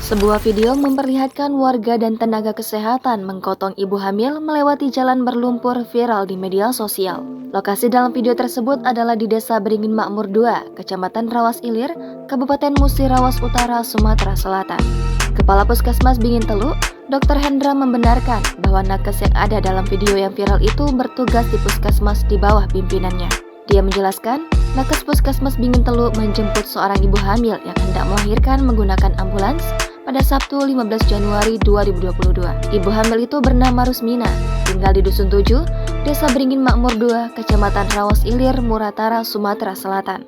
Sebuah video memperlihatkan warga dan tenaga kesehatan menggotong ibu hamil melewati jalan berlumpur viral di media sosial. Lokasi dalam video tersebut adalah di Desa Beringin Makmur 2, Kecamatan Rawas Ilir, Kabupaten Musi Rawas Utara, Sumatera Selatan. Kepala Puskesmas Bingin Teluk, Dr. Hendra membenarkan bahwa nakes yang ada dalam video yang viral itu bertugas di puskesmas di bawah pimpinannya. Dia menjelaskan, nakes Puskesmas Bingin Teluk menjemput seorang ibu hamil yang hendak melahirkan menggunakan ambulans pada Sabtu 15 Januari 2022. Ibu hamil itu bernama Rusmina, tinggal di Dusun 7, Desa Beringin Makmur 2, Kecamatan Rawas Ilir, Muratara, Sumatera Selatan.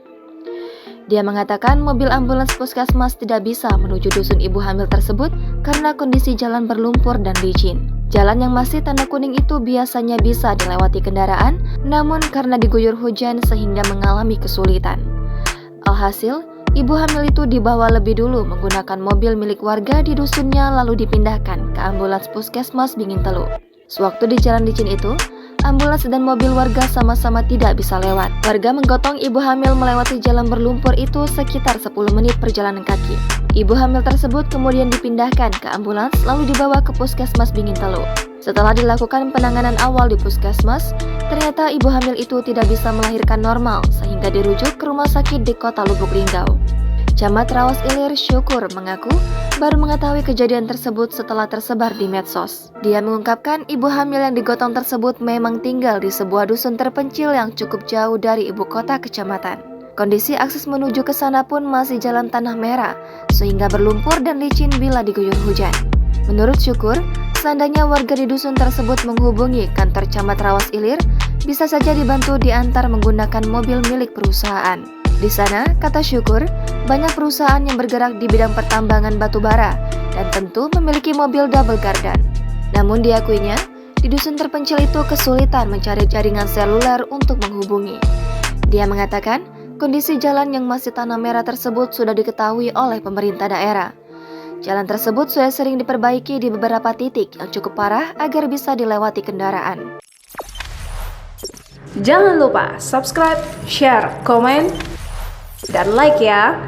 Dia mengatakan mobil ambulans puskesmas tidak bisa menuju dusun ibu hamil tersebut karena kondisi jalan berlumpur dan licin. Jalan yang masih tanda kuning itu biasanya bisa dilewati kendaraan, namun karena diguyur hujan sehingga mengalami kesulitan. Alhasil, ibu hamil itu dibawa lebih dulu menggunakan mobil milik warga di dusunnya lalu dipindahkan ke ambulans puskesmas Bingin Teluk. Sewaktu di jalan licin itu, ambulans dan mobil warga sama-sama tidak bisa lewat. Warga menggotong ibu hamil melewati jalan berlumpur itu sekitar 10 menit perjalanan kaki. Ibu hamil tersebut kemudian dipindahkan ke ambulans lalu dibawa ke puskesmas Bingin Teluk. Setelah dilakukan penanganan awal di puskesmas, ternyata ibu hamil itu tidak bisa melahirkan normal sehingga dirujuk ke rumah sakit di kota Lubuk Linggau. Camat Rawas Ilir Syukur mengaku baru mengetahui kejadian tersebut setelah tersebar di medsos. Dia mengungkapkan ibu hamil yang digotong tersebut memang tinggal di sebuah dusun terpencil yang cukup jauh dari ibu kota kecamatan. Kondisi akses menuju ke sana pun masih jalan tanah merah, sehingga berlumpur dan licin bila diguyur hujan. Menurut Syukur, seandainya warga di dusun tersebut menghubungi kantor Camat Rawas Ilir, bisa saja dibantu diantar menggunakan mobil milik perusahaan. Di sana, kata Syukur, banyak perusahaan yang bergerak di bidang pertambangan batu bara dan tentu memiliki mobil double gardan. Namun diakuinya, di dusun terpencil itu kesulitan mencari jaringan seluler untuk menghubungi. Dia mengatakan, kondisi jalan yang masih tanah merah tersebut sudah diketahui oleh pemerintah daerah. Jalan tersebut sudah sering diperbaiki di beberapa titik yang cukup parah agar bisa dilewati kendaraan. Jangan lupa subscribe, share, komen, dan like ya.